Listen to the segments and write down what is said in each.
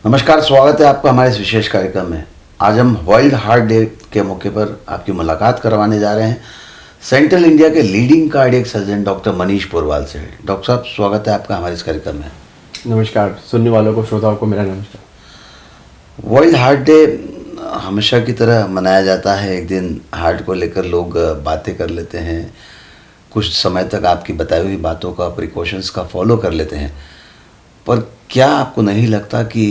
नमस्कार, स्वागत है आपका हमारे इस विशेष कार्यक्रम में। आज हम वर्ल्ड हार्ट डे के मौके पर आपकी मुलाकात करवाने जा रहे हैं सेंट्रल इंडिया के leading cardiac surgeon doctor Manish Porwal से। डॉक्टर साहब, स्वागत है आपका हमारे इस कार्यक्रम में। नमस्कार, सुनने वालों को, श्रोताओं को मेरा नमस्कार। वर्ल्ड हार्ट डे हमेशा की तरह मनाया जाता है। एक दिन हार्ट को लेकर लोग बातें कर लेते हैं, कुछ समय तक आपकी बताई हुई बातों का, प्रिकॉशंस का फॉलो कर लेते हैं। पर क्या आपको नहीं लगता कि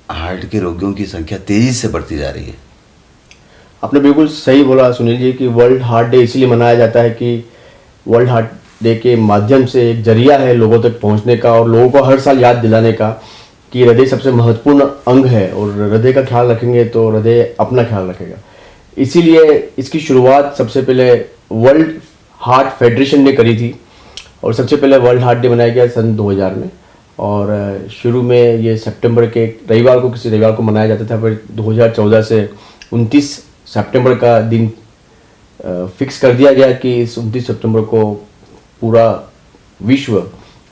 हार्ट के रोगियों की संख्या तेज़ी से बढ़ती जा रही है? आपने बिल्कुल सही बोला सुनील जी कि वर्ल्ड हार्ट डे इसलिए मनाया जाता है कि वर्ल्ड हार्ट डे के माध्यम से एक जरिया है लोगों तक पहुंचने का और लोगों को हर साल याद दिलाने का कि हृदय सबसे महत्वपूर्ण अंग है और हृदय का ख्याल रखेंगे तो हृदय अपना ख्याल रखेगा। इसीलिए इसकी शुरुआत सबसे पहले वर्ल्ड हार्ट फेडरेशन ने करी थी और सबसे पहले वर्ल्ड हार्ट डे मनाया गया सन 2000 में। और शुरू में ये सितंबर के रविवार को, किसी रविवार को मनाया जाता था। फिर 2014 से 29 सितंबर का दिन फिक्स कर दिया गया कि इस 29 सितंबर को पूरा विश्व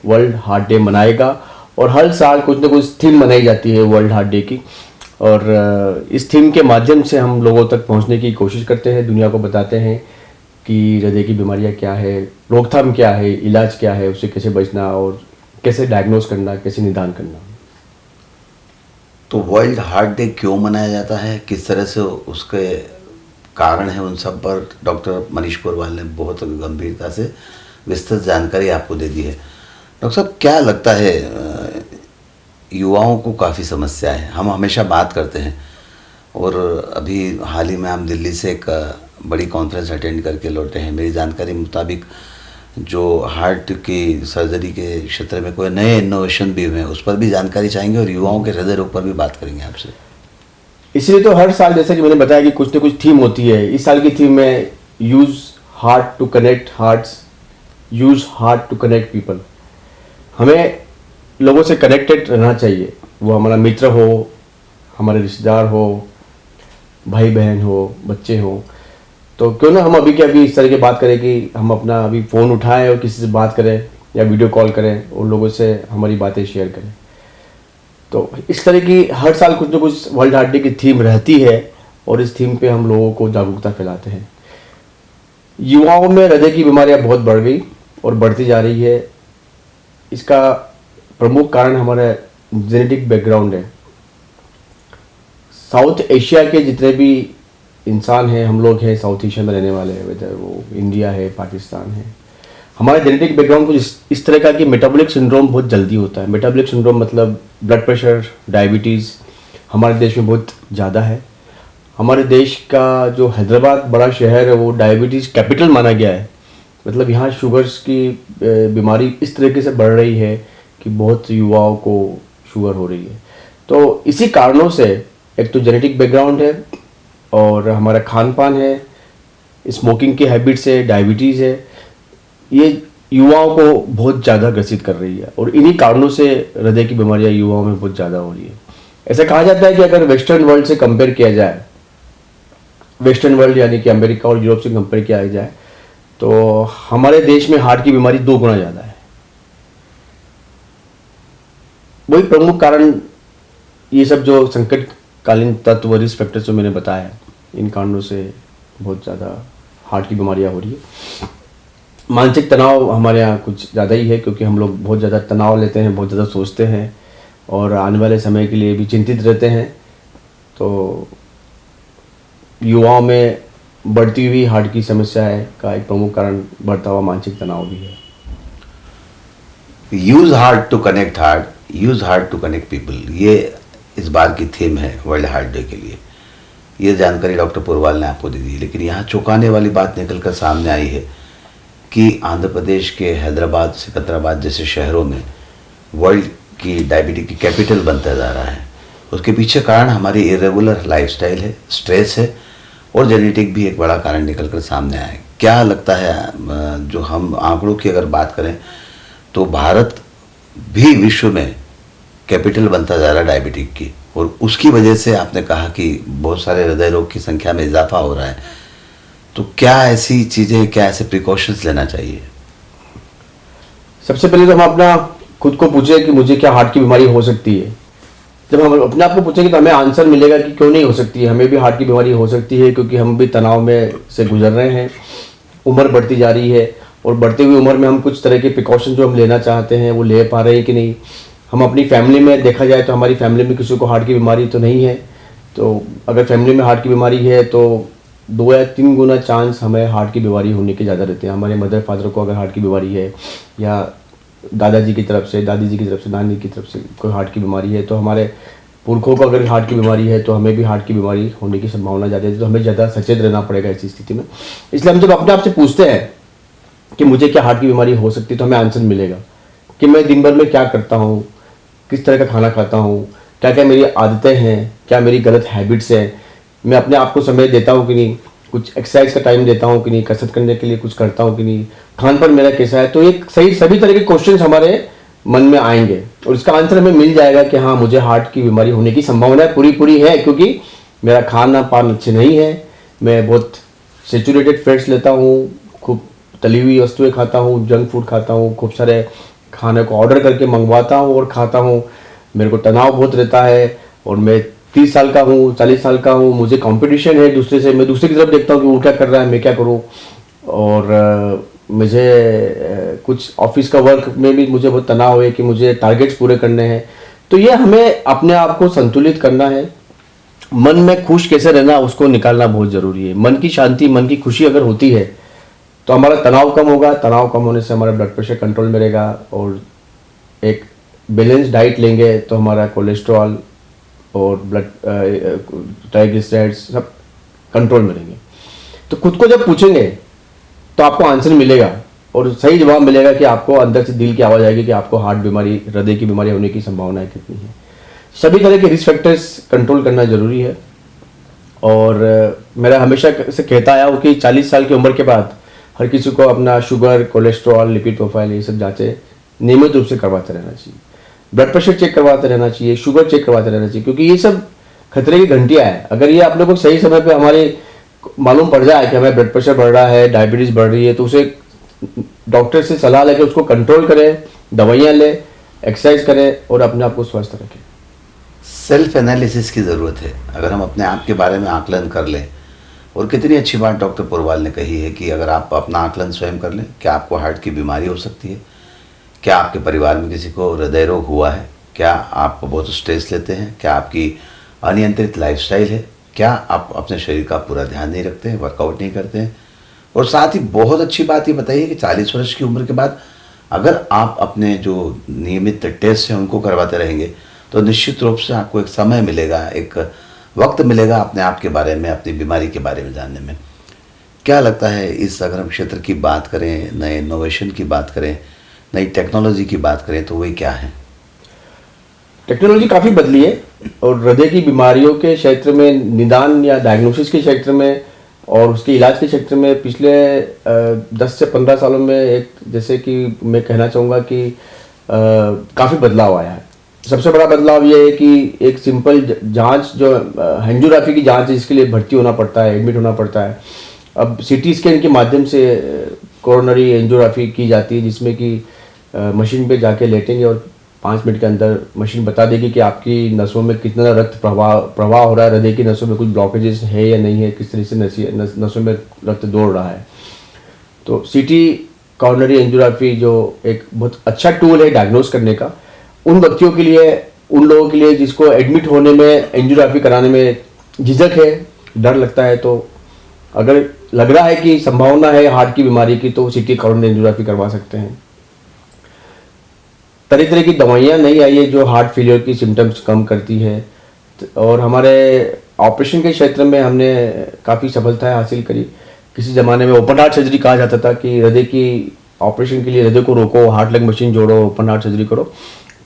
वर्ल्ड हार्ट डे मनाएगा। और हर साल कुछ ना कुछ थीम मनाई जाती है वर्ल्ड हार्ट डे की, और इस थीम के माध्यम से हम लोगों तक पहुंचने की कोशिश करते हैं, दुनिया को बताते हैं कि हृदय की बीमारियां क्या है, रोकथाम क्या है, इलाज क्या है, उससे कैसे बचना और कैसे डायग्नोस करना, कैसे निदान करना। तो वर्ल्ड हार्ट डे क्यों मनाया जाता है, किस तरह से उसके कारण है, उन सब पर डॉक्टर मनीष पोरवाल ने बहुत गंभीरता से विस्तृत जानकारी आपको दे दी है। डॉक्टर साहब, क्या लगता है, युवाओं को काफ़ी समस्या है, हम हमेशा बात करते हैं, और अभी हाल ही में हम दिल्ली से एक बड़ी कॉन्फ्रेंस अटेंड करके लौटे हैं। मेरी जानकारी मुताबिक जो हार्ट की सर्जरी के क्षेत्र में कोई नए इनोवेशन भी हुए हैं, उस पर भी जानकारी चाहेंगे और युवाओं के हृदय रोग पर भी बात करेंगे आपसे। इसलिए तो हर साल, जैसा कि मैंने बताया, कि कुछ न कुछ थीम होती है। इस साल की थीम है use heart to connect hearts, use heart to connect people. हमें लोगों से कनेक्टेड रहना चाहिए, वो हमारा मित्र हो, हमारे रिश्तेदार हो, भाई बहन हो, बच्चे हो। तो क्यों ना हम अभी के अभी इस तरह की बात करें कि हम अपना अभी फ़ोन उठाएं और किसी से बात करें या वीडियो कॉल करें और लोगों से हमारी बातें शेयर करें। तो इस तरह की हर साल कुछ न कुछ वर्ल्ड हार्ट डे की थीम रहती है और इस थीम पे हम लोगों को जागरूकता फैलाते हैं। युवाओं में हृदय की बीमारियां बहुत बढ़ गई और बढ़ती जा रही है। इसका प्रमुख कारण हमारा जेनेटिक बैकग्राउंड है। साउथ एशिया के जितने भी इंसान हैं, हम लोग हैं, साउथ एशिया में रहने वाले हैं, वेदर वो इंडिया है, पाकिस्तान है, हमारे जेनेटिक बैकग्राउंड कुछ इस तरह का कि मेटाबॉलिक सिंड्रोम बहुत जल्दी होता है। मेटाबॉलिक सिंड्रोम मतलब ब्लड प्रेशर, डायबिटीज़ हमारे देश में बहुत ज़्यादा है। हमारे देश का जो हैदराबाद बड़ा शहर है वो डायबिटीज़ कैपिटल माना गया है। मतलब यहाँ शुगर्स की बीमारी इस तरीके से बढ़ रही है कि बहुत युवाओं को शुगर हो रही है। तो इसी कारणों से एक तो जेनेटिक बैकग्राउंड है और हमारा खान पान है, स्मोकिंग की हैबिट्स है, डायबिटीज़ है, ये युवाओं को बहुत ज़्यादा ग्रसित कर रही है और इन्हीं कारणों से हृदय की बीमारियां युवाओं में बहुत ज़्यादा हो रही है। ऐसा कहा जाता है कि अगर वेस्टर्न वर्ल्ड से कंपेयर किया जाए, वेस्टर्न वर्ल्ड यानी कि अमेरिका और यूरोप से कंपेयर किया जाए, तो हमारे देश में हार्ट की बीमारी 2 गुना ज़्यादा है। वही प्रमुख कारण ये सब जो संकटकालीन तत्व, रिस्क फैक्टर्स जो मैंने बताया, इन कारणों से बहुत ज़्यादा हार्ट की बीमारियां हो रही है। मानसिक तनाव हमारे यहाँ कुछ ज़्यादा ही है क्योंकि हम लोग बहुत ज़्यादा तनाव लेते हैं, बहुत ज़्यादा सोचते हैं और आने वाले समय के लिए भी चिंतित रहते हैं। तो युवाओं में बढ़ती हुई हार्ट की समस्या का एक प्रमुख कारण बढ़ता हुआ मानसिक तनाव भी है। Use heart to connect heart, use heart to connect people, ये इस बार की थीम है वर्ल्ड हार्ट डे के लिए। ये जानकारी डॉक्टर पोरवाल ने आपको दे दी। लेकिन यहाँ चौंकाने वाली बात निकलकर सामने आई है कि आंध्र प्रदेश के हैदराबाद, सिकंदराबाद जैसे शहरों में वर्ल्ड की डायबिटीज की कैपिटल बनता जा रहा है। उसके पीछे कारण हमारी इरेगुलर लाइफस्टाइल है, स्ट्रेस है और जेनेटिक भी एक बड़ा कारण निकलकर सामने आया है। क्या लगता है, जो हम आंकड़ों की अगर बात करें तो भारत भी विश्व में कैपिटल बनता जा रहा है डायबिटीज की, और उसकी वजह से आपने कहा कि बहुत सारे हृदय रोग की संख्या में इजाफा हो रहा है। तो क्या ऐसी चीज़ें, क्या ऐसे प्रिकॉशंस लेना चाहिए? सबसे पहले तो हम अपना खुद को पूछे कि मुझे क्या हार्ट की बीमारी हो सकती है। जब हम अपने आप को पूछेंगे तो हमें आंसर मिलेगा कि क्यों नहीं हो सकती है, हमें भी हार्ट की बीमारी हो सकती है, क्योंकि हम भी तनाव में से गुजर रहे हैं, उम्र बढ़ती जा रही है, और बढ़ती हुई उम्र में हम कुछ तरह के प्रिकॉशन जो हम लेना चाहते हैं वो ले पा रहे हैं कि नहीं। हम अपनी फैमिली में देखा जाए तो हमारी फैमिली में किसी को हार्ट की बीमारी तो नहीं है, तो अगर फैमिली में हार्ट की बीमारी है तो 2 या 3 गुना चांस हमें हार्ट की बीमारी होने के ज़्यादा रहते हैं। हमारे मदर फादर को अगर हार्ट की बीमारी है, या दादाजी की तरफ से, दादी जी की तरफ से, नानी की तरफ से कोई हार्ट की बीमारी है, तो हमारे पुरखों को अगर हार्ट की बीमारी है तो हमें भी हार्ट की बीमारी होने की संभावना ज़्यादा है, तो हमें ज़्यादा सचेत रहना पड़ेगा ऐसी स्थिति में। इसलिए हम जब अपने आप से पूछते हैं कि मुझे क्या हार्ट की बीमारी हो सकती है, तो हमें आंसर मिलेगा कि मैं दिन भर में क्या करता हूँ, किस तरह का खाना खाता हूँ, क्या क्या मेरी आदतें हैं, क्या मेरी गलत हैबिट्स हैं, मैं अपने आप को समय देता हूँ कि नहीं, कुछ एक्सरसाइज का टाइम देता हूँ कि नहीं, कसरत करने के लिए कुछ करता हूँ कि नहीं, खान पान मेरा कैसा है। तो एक सही सभी तरह के क्वेश्चंस हमारे मन में आएंगे और इसका आंसर हमें मिल जाएगा कि हाँ, मुझे हार्ट की बीमारी होने की संभावना पूरी है, क्योंकि मेरा खाना पान अच्छे नहीं है, मैं बहुत सेचुरेटेड फैट्स लेता हूँ, खूब तली हुई वस्तुएं खाता हूँ, जंक फूड खाता हूँ, खूब सारे खाने को ऑर्डर करके मंगवाता हूँ और खाता हूँ, मेरे को तनाव बहुत रहता है, और मैं 30 साल का हूँ, 40 साल का हूँ, मुझे कंपटीशन है दूसरे से, मैं दूसरे की तरफ देखता हूँ कि वो क्या कर रहा है, मैं क्या करूँ, और मुझे कुछ ऑफिस का वर्क में भी मुझे बहुत तनाव है कि मुझे टारगेट्स पूरे करने हैं। तो ये हमें अपने आप को संतुलित करना है, मन में खुश कैसे रहना उसको निकालना बहुत ज़रूरी है। मन की शांति, मन की खुशी अगर होती है तो हमारा तनाव कम होगा, तनाव कम होने से हमारा ब्लड प्रेशर कंट्रोल में रहेगा, और एक बैलेंस डाइट लेंगे तो हमारा कोलेस्ट्रॉल और ब्लड ट्राइग्लिसराइड्स सब कंट्रोल में रहेंगे। तो खुद को जब पूछेंगे तो आपको आंसर मिलेगा और सही जवाब मिलेगा कि आपको अंदर से दिल की आवाज़ आएगी कि आपको हार्ट बीमारी, हृदय की बीमारी होने की संभावना कितनी है। सभी तरह के रिस्क फैक्टर्स कंट्रोल करना जरूरी है, और मेरा हमेशा से कहता आया हूँ कि 40 साल की उम्र के बाद हर किसी को अपना शुगर, कोलेस्ट्रॉल, लिपिड प्रोफाइल ये सब जांचें नियमित रूप से करवाते रहना चाहिए, ब्लड प्रेशर चेक करवाते रहना चाहिए, शुगर चेक करवाते रहना चाहिए, क्योंकि ये सब खतरे की घंटियाँ हैं। अगर ये आप लोग को सही समय पे हमारे मालूम पड़ जाए कि हमें ब्लड प्रेशर बढ़ रहा है, डायबिटीज़ बढ़ रही है, तो उसे डॉक्टर से सलाह लेकर उसको कंट्रोल करें, दवाइयाँ लें, एक्सरसाइज करें और अपने आप को स्वस्थ रखें। सेल्फ एनालिसिस की ज़रूरत है। अगर हम अपने आप के बारे में आकलन कर लें, और कितनी अच्छी बात डॉक्टर पुरवाल ने कही है कि अगर आप अपना आकलन स्वयं कर लें, क्या आपको हार्ट की बीमारी हो सकती है, क्या आपके परिवार में किसी को हृदय रोग हुआ है, क्या आप बहुत स्ट्रेस लेते हैं, क्या आपकी अनियंत्रित लाइफस्टाइल है, क्या आप अपने शरीर का पूरा ध्यान नहीं रखते हैं, वर्कआउट नहीं करते हैं, और साथ ही बहुत अच्छी बात ये बताइए कि 40 वर्ष की उम्र के बाद अगर आप अपने जो नियमित टेस्ट हैं उनको करवाते रहेंगे तो निश्चित रूप से आपको एक समय मिलेगा, एक वक्त मिलेगा अपने आप के बारे में, अपनी बीमारी के बारे में जानने में। क्या लगता है इस, अगर हम क्षेत्र की बात करें, नए इनोवेशन की बात करें, नई टेक्नोलॉजी की बात करें, तो वही क्या है? टेक्नोलॉजी काफ़ी बदली है, और हृदय की बीमारियों के क्षेत्र में, निदान या डायग्नोसिस के क्षेत्र में और उसके इलाज के क्षेत्र में पिछले 10 से 15 सालों में एक, जैसे कि मैं कहना चाहूँगा कि काफ़ी बदलाव आया है। सबसे बड़ा बदलाव ये है कि एक सिंपल जांच जो एंजियोग्राफी की जांच है, इसके लिए भर्ती होना पड़ता है, एडमिट होना पड़ता है। अब सीटी स्कैन के माध्यम से कोरोनरी एंजियोग्राफी की जाती है, जिसमें कि मशीन पे जाके लेटेंगे और 5 मिनट के अंदर मशीन बता देगी कि आपकी नसों में कितना रक्त प्रवाह हो रहा है, हृदय की नसों में कुछ ब्लॉकेजेस है या नहीं है, किस तरह से नसों में रक्त दौड़ रहा है। तो सीटी कोरोनरी एंजियोग्राफी जो एक बहुत अच्छा टूल है डायग्नोस करने का, उन व्यक्तियों के लिए, उन लोगों के लिए जिसको एडमिट होने में, एंजियोग्राफी कराने में झिझक है, डर लगता है, तो अगर लग रहा है कि संभावना है हार्ट की बीमारी की, तो सीटी कोरोनरी एंजियोग्राफी करवा सकते हैं। तरह तरह की दवाइयाँ नहीं आई है जो हार्ट फेलियर की सिम्टम्स कम करती है, और हमारे ऑपरेशन के क्षेत्र में हमने काफ़ी सफलताएं हासिल करी। किसी ज़माने में ओपन हार्ट सर्जरी कहा जाता था कि हृदय की ऑपरेशन के लिए हृदय को रोको, हार्ट लंग मशीन जोड़ो, ओपन हार्ट सर्जरी करो।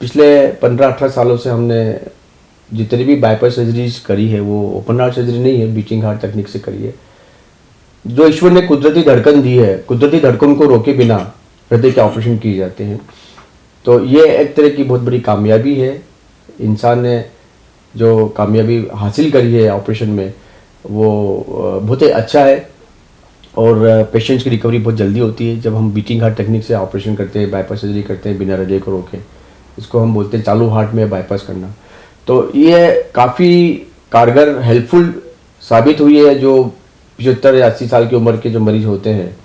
पिछले 15-18 सालों से हमने जितनी भी बाईपास सर्जरीज करी है वो ओपन हार्ट सर्जरी नहीं है, बीटिंग हार्ट तकनीक से करी है। जो ईश्वर ने कुदरती धड़कन दी है, कुदरती धड़कन को रोके बिना हृदय के ऑपरेशन किए जाते हैं। तो ये एक तरह की बहुत बड़ी कामयाबी है। इंसान ने जो कामयाबी हासिल करी है ऑपरेशन में, वो बहुत ही अच्छा है, और पेशेंट्स की रिकवरी बहुत जल्दी होती है जब हम बीटिंग हार्ट टेक्निक से ऑपरेशन करते हैं, बाईपास सर्जरी करते हैं बिना हृदय को रोके। इसको हम बोलते हैं चालू हार्ट में बाईपास करना। तो ये काफ़ी कारगर हेल्पफुल साबित हुई है। जो 75 या 80 साल की उम्र के जो मरीज होते हैं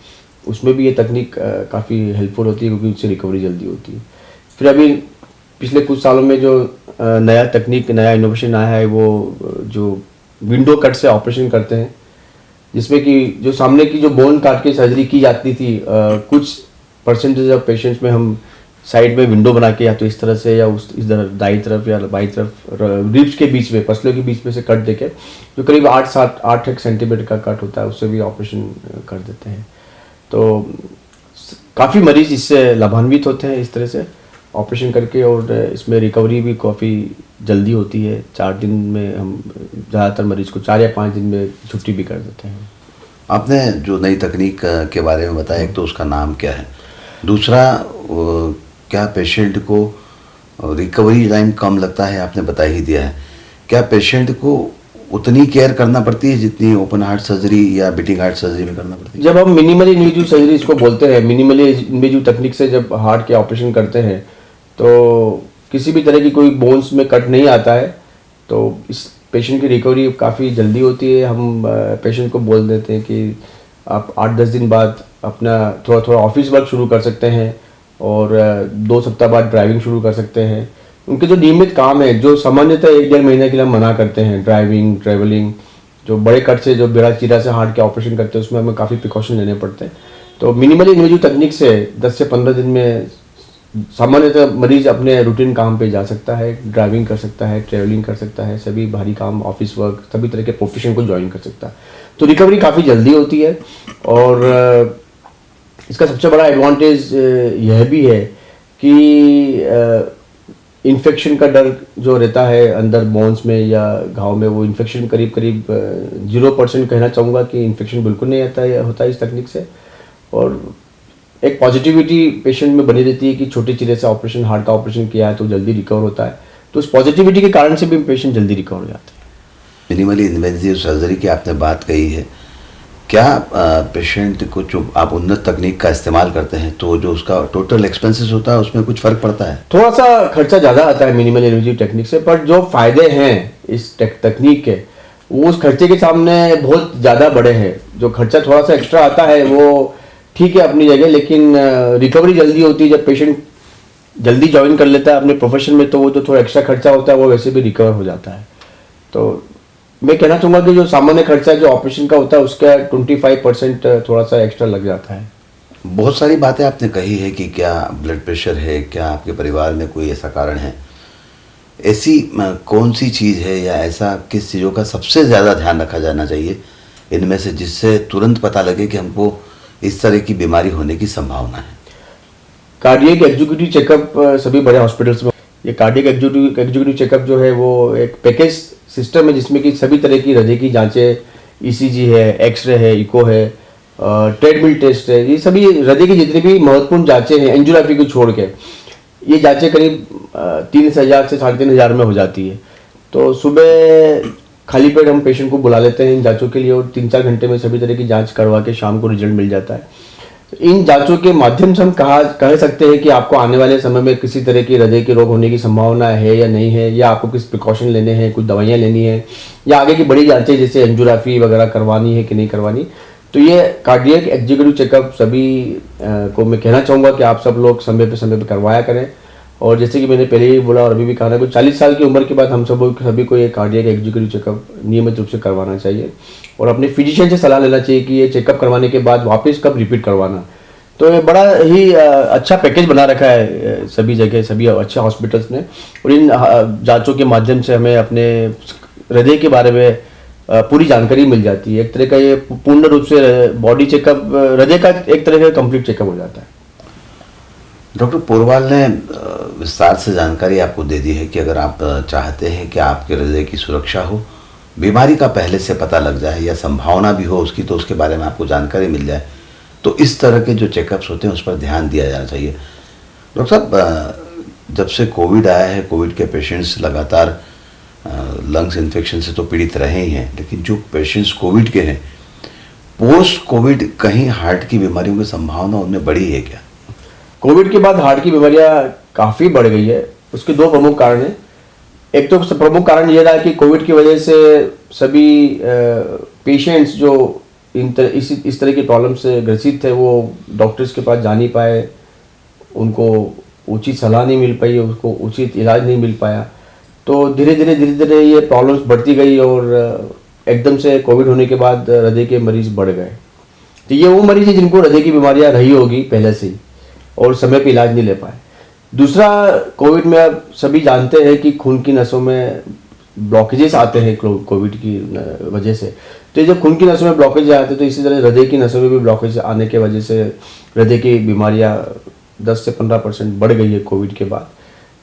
उसमें भी ये तकनीक काफ़ी हेल्पफुल होती है, क्योंकि उससे रिकवरी जल्दी होती है। फिर अभी पिछले कुछ सालों में जो नया तकनीक, नया इनोवेशन आया है, वो जो विंडो कट से ऑपरेशन करते हैं, जिसमें कि जो सामने की जो बोन काट के सर्जरी की जाती थी, कुछ परसेंटेज ऑफ पेशेंट्स में हम साइड में विंडो बना के या तो इस तरह से या उस इधर दाई तरफ या बाई तरफ रिब्स के बीच में, पसलियों के बीच में से कट देके, जो करीब 8 सेंटीमीटर का कट होता है, उससे भी ऑपरेशन कर देते हैं। तो काफ़ी मरीज इससे लाभान्वित होते हैं इस तरह से ऑपरेशन करके, और इसमें रिकवरी भी काफ़ी जल्दी होती है। 4 दिन में हम ज़्यादातर मरीज को 4 या 5 दिन में छुट्टी भी कर देते हैं। आपने जो नई तकनीक के बारे में बताया, एक तो उसका नाम क्या है, दूसरा क्या पेशेंट को रिकवरी टाइम कम लगता है, आपने बता ही दिया है। क्या पेशेंट को उतनी केयर करना पड़ती है जितनी ओपन हार्ट सर्जरी या बीटिंग हार्ट सर्जरी में करना पड़ती है? जब हम मिनिमली इन्वेजिव सर्जरी इसको बोलते हैं, मिनिमली इन्वेजिव तकनीक से जब हार्ट के ऑपरेशन करते हैं, तो किसी भी तरह की कोई बोन्स में कट नहीं आता है, तो इस पेशेंट की रिकवरी काफ़ी जल्दी होती है। हम पेशेंट को बोल देते हैं कि आप 8-10 दिन बाद अपना थोड़ा थोड़ा ऑफिस वर्क शुरू कर सकते हैं, और 2 सप्ताह बाद ड्राइविंग शुरू कर सकते हैं। उनके जो नियमित काम है, जो सामान्यतः 1-1.5 महीने के लिए हम मना करते हैं, ड्राइविंग, ट्रैवलिंग, जो बड़े कट से, जो बेड़ा चीरा से हार्ट के ऑपरेशन करते हैं, उसमें हमें काफ़ी प्रिकॉशन लेने पड़ते हैं। तो मिनिमली इन्वेजिव तकनीक से 10 से 15 दिन में सामान्यतः मरीज अपने रूटीन काम पे जा सकता है, ड्राइविंग कर सकता है, ट्रैवलिंग कर सकता है, सभी भारी काम, ऑफिस वर्क, सभी तरह के प्रोफेशन को ज्वाइन कर सकता है। तो रिकवरी काफ़ी जल्दी होती है। और इसका सबसे बड़ा एडवांटेज यह भी है कि इन्फेक्शन का डर जो रहता है अंदर बोन्स में या घाव में, वो इन्फेक्शन करीब 0% कहना चाहूँगा कि इन्फेक्शन बिल्कुल नहीं होता है इस तकनीक से। और एक पॉजिटिविटी पेशेंट में बनी रहती है कि छोटे चीरे से ऑपरेशन, हार्ट का ऑपरेशन किया है तो जल्दी रिकवर होता है। तो उस पॉजिटिविटी के कारण से भी पेशेंट जल्दी रिकवर हो जाते हैं। मिनिमली इन्वेजिव सर्जरी की आपने बात कही है, क्या पेशेंट को जो आप उन्नत तकनीक का इस्तेमाल करते हैं तो जो उसका टोटल एक्सपेंसेस होता है उसमें कुछ फ़र्क पड़ता है? थोड़ा सा खर्चा ज़्यादा आता है मिनिमल इन्वेजिव टेक्निक से, पर जो फायदे हैं इस तकनीक के, वो उस खर्चे के सामने बहुत ज़्यादा बड़े हैं। जो खर्चा थोड़ा सा एक्स्ट्रा आता है वो ठीक है अपनी जगह, लेकिन रिकवरी जल्दी होती है। जब पेशेंट जल्दी ज्वाइन कर लेता है अपने प्रोफेशन में, तो वो जो थोड़ा एक्स्ट्रा खर्चा होता है वो वैसे भी रिकवर हो जाता है। तो मैं कहना चाहूँगा कि जो सामान्य खर्चा जो ऑपरेशन का होता है उसका 25% थोड़ा सा एक्स्ट्रा लग जाता है। बहुत सारी बातें आपने कही है कि क्या ब्लड प्रेशर है, क्या आपके परिवार में कोई ऐसा कारण है, ऐसी कौन सी चीज़ है या ऐसा किस चीज़ों का सबसे ज़्यादा ध्यान रखा जाना चाहिए इनमें से, जिससे तुरंत पता लगे कि हमको इस तरह की बीमारी होने की संभावना है? कार्डियक एग्जीक्यूटिव चेकअप सभी बड़े हॉस्पिटल्स में, ये कार्डियक एग्जीक्यूटिव चेकअप जो है वो एक पैकेज सिस्टम है, जिसमें कि सभी तरह की हृदय की जांचें, ईसीजी है, एक्सरे है, इको है, ट्रेडमिल टेस्ट है, ये सभी हृदय की जितनी भी महत्वपूर्ण जांचें हैं एंजियोग्राफी को छोड़ के, ये जांचें करीब 3,000 से 3,500 में हो जाती है। तो सुबह खाली पेट हम पेशेंट को बुला लेते हैं इन जांचों के लिए, और 3-4 घंटे में सभी तरह की जांच करवा के शाम को रिजल्ट मिल जाता है। इन जांचों के माध्यम से हम कह सकते हैं कि आपको आने वाले समय में किसी तरह की हृदय के रोग होने की संभावना है या नहीं है, या आपको किस प्रिकॉशन लेने हैं, कुछ दवाइयाँ लेनी है, या आगे की बड़ी जांचें जैसे एंजियोग्राफी वगैरह करवानी है कि नहीं करवानी। तो ये कार्डियक एग्जीक्यूटिव चेकअप सभी को मैं कहना चाहूँगा कि आप सब लोग समय पे करवाया करें। और जैसे कि मैंने पहले ही बोला और अभी भी कहा, कोई 40 साल की उम्र के बाद हम सभी को ये कार्डियक एग्जीक्यूटिव चेकअप नियमित रूप से करवाना चाहिए, और अपने फिजिशियन से सलाह लेना चाहिए कि ये चेकअप करवाने के बाद वापस कब रिपीट करवाना। तो ये बड़ा ही अच्छा पैकेज बना रखा है सभी जगह, सभी अच्छे हॉस्पिटल्स ने, और इन जांचों के माध्यम से हमें अपने हृदय के बारे में पूरी जानकारी मिल जाती है। एक तरह का ये पूर्ण रूप से बॉडी चेकअप, हृदय का एक तरह का कंप्लीट चेकअप हो जाता है। डॉक्टर पोरवाल ने विस्तार से जानकारी आपको दे दी है कि अगर आप चाहते हैं कि आपके हृदय की सुरक्षा हो, बीमारी का पहले से पता लग जाए या संभावना भी हो उसकी, तो उसके बारे में आपको जानकारी मिल जाए, तो इस तरह के जो चेकअप्स होते हैं उस पर ध्यान दिया जाना चाहिए। डॉक्टर साहब, जब से कोविड आया है, कोविड के पेशेंट्स लगातार लंग्स इन्फेक्शन से तो पीड़ित रहे ही हैं, लेकिन जो पेशेंट्स कोविड के हैं, पोस्ट कोविड कहीं हार्ट की बीमारियों की संभावना उनमें बढ़ी है क्या? कोविड के बाद हार्ट की बीमारियां काफ़ी बढ़ गई है। उसके 2 प्रमुख कारण हैं। एक तो प्रमुख कारण ये रहा कि कोविड की वजह से सभी पेशेंट्स जो इस तरह की प्रॉब्लम से ग्रसित थे वो डॉक्टर्स के पास जा नहीं पाए, उनको उचित सलाह नहीं मिल पाई, उसको उचित इलाज नहीं मिल पाया। तो धीरे धीरे ये प्रॉब्लम्स बढ़ती गई और एकदम से कोविड होने के बाद हृदय के मरीज बढ़ गए। तो ये वो मरीज है जिनको हृदय की बीमारियां रही होगी पहले से ही और समय पे इलाज नहीं ले पाए। दूसरा, कोविड में अब सभी जानते हैं कि खून की नसों में ब्लॉकेजेस आते हैं कोविड की वजह से। तो जब खून की नसों में ब्लॉकेज आते हैं तो इसी तरह हृदय की नसों में भी ब्लॉकेज आने के वजह से हृदय की बीमारियां 10 से 15% बढ़ गई है कोविड के बाद।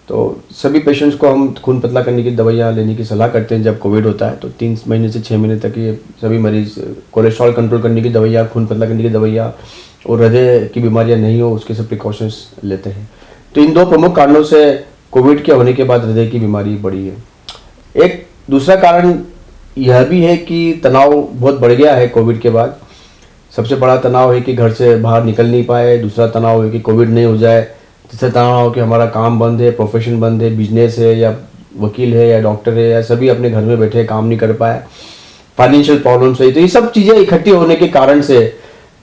तो सभी पेशेंट्स को हम खून पतला करने की दवाइयाँ लेने की सलाह करते हैं जब कोविड होता है। तो 3 महीने से 6 महीने तक ये सभी मरीज कोलेस्ट्रॉल कंट्रोल करने की दवाइयाँ, खून पतला करने की दवाइयाँ और हृदय की बीमारियाँ नहीं हो उसके सब प्रिकॉशंस लेते हैं। तो इन 2 प्रमुख कारणों से कोविड के होने के बाद हृदय की बीमारी बढ़ी है। एक दूसरा कारण यह भी है कि तनाव बहुत बढ़ गया है कोविड के बाद। सबसे बड़ा तनाव है कि घर से बाहर निकल नहीं पाए, दूसरा तनाव है कि कोविड नहीं हो जाए, तीसरा तनाव हो कि हमारा काम बंद है, प्रोफेशन बंद है, बिजनेस है या वकील है या डॉक्टर है या सभी अपने घर में बैठे काम नहीं कर पाए, फाइनेंशियल प्रॉब्लम्स है। तो ये सब चीज़ें इकट्ठी होने के कारण से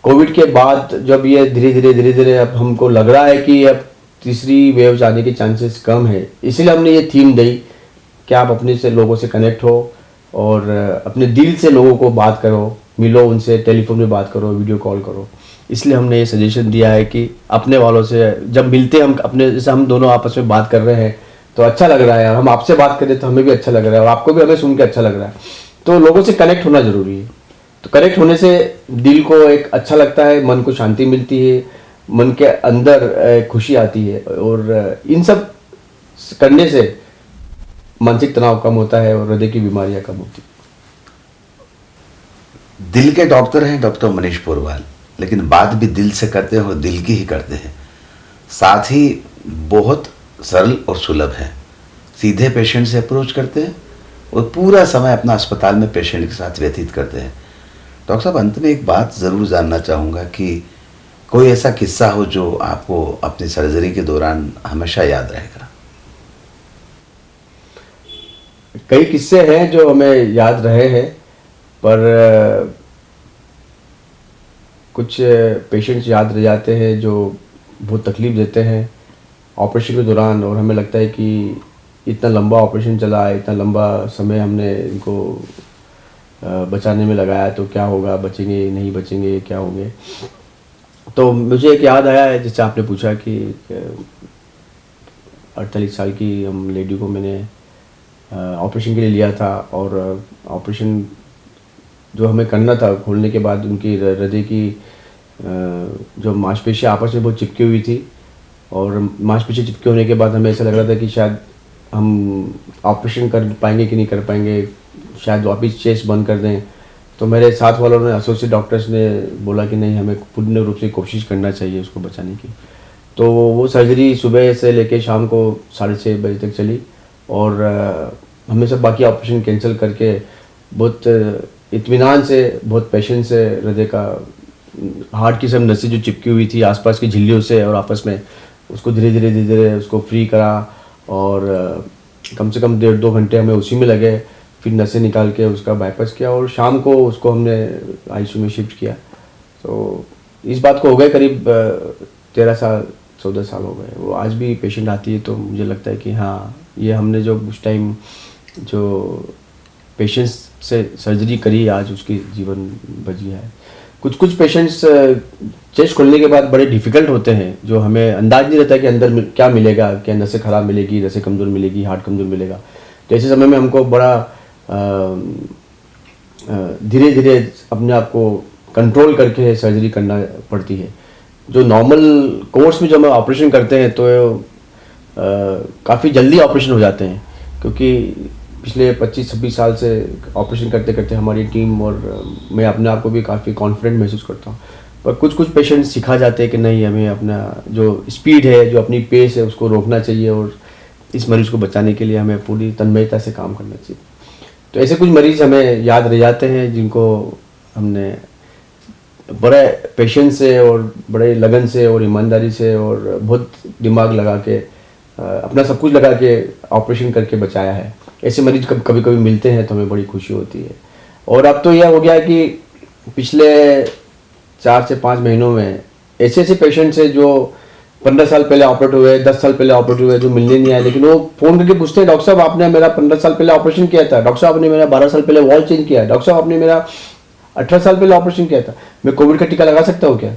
कोविड के बाद जब ये धीरे धीरे अब हमको लग रहा है कि अब तीसरी वेव जाने के चांसेस कम है, इसीलिए हमने ये थीम दी कि आप अपने से लोगों से कनेक्ट हो और अपने दिल से लोगों को बात करो, मिलो उनसे, टेलीफोन में बात करो, वीडियो कॉल करो। इसलिए हमने ये सजेशन दिया है कि अपने वालों से जब मिलते हैं, हम अपने जैसे हम दोनों आपस में बात कर रहे हैं तो अच्छा लग रहा है, हम आपसे बात करें तो हमें भी अच्छा लग रहा है और आपको भी हमें सुन के अच्छा लग रहा है। तो लोगों से कनेक्ट होना जरूरी है। तो कनेक्ट होने से दिल को एक अच्छा लगता है, मन को शांति मिलती है, मन के अंदर खुशी आती है और इन सब करने से मानसिक तनाव कम होता है और हृदय की बीमारियां कम होती है। दिल के डॉक्टर हैं डॉक्टर मनीष पोरवाल, लेकिन बात भी दिल से करते हैं और दिल की ही करते हैं। साथ ही बहुत सरल और सुलभ है, सीधे पेशेंट से अप्रोच करते हैं और पूरा समय अपना अस्पताल में पेशेंट के साथ व्यतीत करते हैं। डॉक्टर साहब, अंत में एक बात ज़रूर जानना चाहूँगा कि कोई ऐसा किस्सा हो जो आपको अपनी सर्जरी के दौरान हमेशा याद रहेगा। कई किस्से हैं जो हमें याद रहे हैं, पर कुछ पेशेंट्स याद रह जाते हैं जो बहुत तकलीफ़ देते हैं ऑपरेशन के दौरान और हमें लगता है कि इतना लंबा ऑपरेशन चला है, इतना लंबा समय हमने इनको बचाने में लगाया, तो क्या होगा, बचेंगे नहीं बचेंगे, क्या होंगे। तो मुझे एक याद आया है, जैसे आपने पूछा कि 48 साल की हम लेडी को मैंने ऑपरेशन के लिए लिया था और ऑपरेशन जो हमें करना था, खोलने के बाद उनकी हृदय की जो मांसपेशियाँ आपस में बहुत चिपकी हुई थी और मांसपेशियाँ चिपके होने के बाद हमें ऐसा लग रहा था कि शायद हम ऑपरेशन कर पाएंगे कि नहीं कर पाएंगे, शायद वापस चेस्ट बंद कर दें। तो मेरे साथ वालों ने, एसोसिएट डॉक्टर्स ने बोला कि नहीं, हमें पूर्ण रूप से कोशिश करना चाहिए उसको बचाने की। तो वो सर्जरी सुबह से लेके शाम को 6:30 बजे तक चली और हमने सब बाकी ऑपरेशन कैंसिल करके बहुत इत्मीनान से, बहुत पेशेंस से हृदय का हार्ट की सब नसें जो चिपकी हुई थी आसपास की झिल्लियों से और आपस में, उसको धीरे धीरे उसको फ्री करा और कम से कम 1.5-2 घंटे हमें उसी में लगे। फिर नसें निकाल के उसका बाईपास किया और शाम को उसको हमने आईसीयू में शिफ्ट किया। तो इस बात को हो गए करीब 13 साल 14 साल हो गए। वो आज भी पेशेंट आती है तो मुझे लगता है कि हाँ, ये हमने जो उस टाइम जो पेशेंट्स से सर्जरी करी, आज उसकी जीवन बच गया है। कुछ पेशेंट्स चेस्ट खोलने के बाद बड़े डिफ़िकल्ट होते हैं, जो हमें अंदाज नहीं रहता कि अंदर क्या मिलेगा, क्या नसें खराब मिलेगी, नसें कमज़ोर मिलेगी, हार्ट कमज़ोर मिलेगा। तो ऐसे समय में हमको बड़ा धीरे धीरे अपने आप को कंट्रोल करके सर्जरी करना पड़ती है। जो नॉर्मल कोर्स में जब हम ऑपरेशन करते हैं तो काफ़ी जल्दी ऑपरेशन हो जाते हैं, क्योंकि पिछले 25-26 साल से ऑपरेशन करते करते हमारी टीम और मैं अपने आप को भी काफ़ी कॉन्फिडेंट महसूस करता हूँ। पर कुछ पेशेंट सिखा जाते हैं कि नहीं, हमें अपना जो स्पीड है, जो अपनी पेस है, उसको रोकना चाहिए और इस मरीज़ को बचाने के लिए हमें पूरी तन्मयता से काम करना चाहिए। तो ऐसे कुछ मरीज़ हमें याद रह जाते हैं जिनको हमने बड़े पेशेंस से और बड़े लगन से और ईमानदारी से और बहुत दिमाग लगा के अपना सब कुछ लगा के ऑपरेशन करके बचाया है। ऐसे मरीज कभी कभी मिलते हैं तो हमें बड़ी खुशी होती है। और अब तो यह हो गया कि पिछले 4 से 5 महीनों में ऐसे ऐसे पेशेंट्स हैं जो 15 साल पहले ऑपरेट हुए, 10 साल पहले ऑपरेट हुए, जो मिलने नहीं आए, लेकिन वो फ़ोन करके पूछते हैं, डॉक्टर साहब आपने मेरा 15 साल पहले ऑपरेशन किया था, डॉक्टर साहब आपने मेरा 12 साल पहले वॉल चेंज किया, डॉक्टर साहब आपने मेरा 18 साल पहले ऑपरेशन किया था, मैं कोविड का टीका लगा सकता हूँ क्या?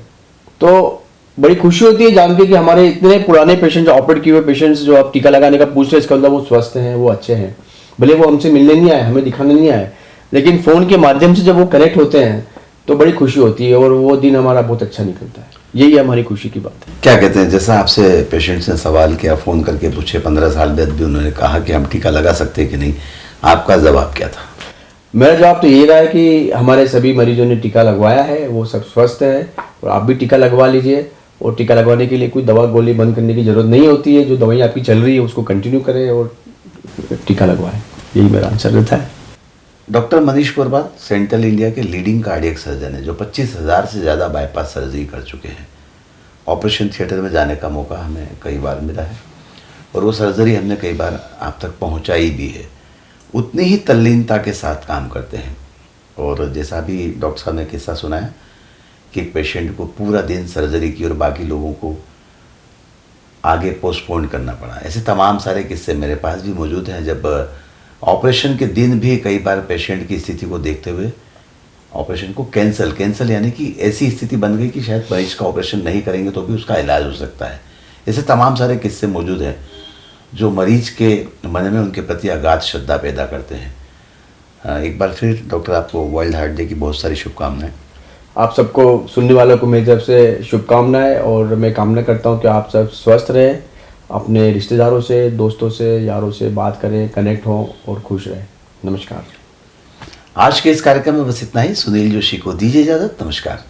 तो बड़ी खुशी होती है जान के कि हमारे इतने पुराने पेशेंट, जो ऑपरेट किए हुए पेशेंट्स जो अब टीका लगाने का पूछ रहे हैं, इसका मतलब वो स्वस्थ हैं, वो अच्छे हैं। भले वो हमसे मिलने नहीं आए, हमें दिखाने नहीं आए, लेकिन फ़ोन के माध्यम से जब वो कनेक्ट होते हैं तो बड़ी खुशी होती है और वो दिन हमारा बहुत अच्छा निकलता है। यही हमारी खुशी की बात है। क्या कहते हैं, जैसा आपसे पेशेंट्स ने सवाल किया, फ़ोन करके पूछे, 15 साल बाद भी उन्होंने कहा कि हम टीका लगा सकते हैं कि नहीं, आपका जवाब क्या था? मेरा जवाब तो ये रहा है कि हमारे सभी मरीजों ने टीका लगवाया है, वो सब स्वस्थ है और आप भी टीका लगवा लीजिए। और टीका लगवाने के लिए कोई दवा गोली बंद करने की ज़रूरत नहीं होती है। जो दवाई आपकी चल रही है उसको कंटिन्यू करें और टीका लगवाएं। यही मेरा आंसर रहता है। Doctor Manish Purwal central India के लीडिंग कार्डियक सर्जन है, जो 25,000 से ज़्यादा बाईपास सर्जरी कर चुके हैं। ऑपरेशन थिएटर में जाने का मौका हमें कई बार मिला है और वो सर्जरी हमने कई बार आप तक पहुंचाई भी है। उतनी ही तल्लीनता के साथ काम करते हैं। और जैसा भी डॉक्टर साहब ने किस्सा सुनाया कि एक पेशेंट को पूरा दिन सर्जरी की और बाकी लोगों को आगे पोस्टपोन करना पड़ा। ऐसे तमाम सारे किस्से मेरे पास भी मौजूद हैं, जब ऑपरेशन के दिन भी कई बार पेशेंट की स्थिति को देखते हुए ऑपरेशन को कैंसिल यानी कि ऐसी स्थिति बन गई कि शायद मरीज का ऑपरेशन नहीं करेंगे तो भी उसका इलाज हो सकता है। ऐसे तमाम सारे किस्से मौजूद हैं जो मरीज के मन में उनके प्रति अगाध श्रद्धा पैदा करते हैं। एक बार फिर डॉक्टर आपको वर्ल्ड हार्ट डे की बहुत सारी शुभकामनाएं। आप सबको, सुनने वालों को मेरी तरफ से शुभकामनाएं और मैं कामना करता हूं कि आप सब स्वस्थ रहें, अपने रिश्तेदारों से, दोस्तों से, यारों से बात करें, कनेक्ट हों और खुश रहें। नमस्कार। आज के इस कार्यक्रम में बस इतना ही। सुनील जोशी को दीजिए इजाज़त। नमस्कार।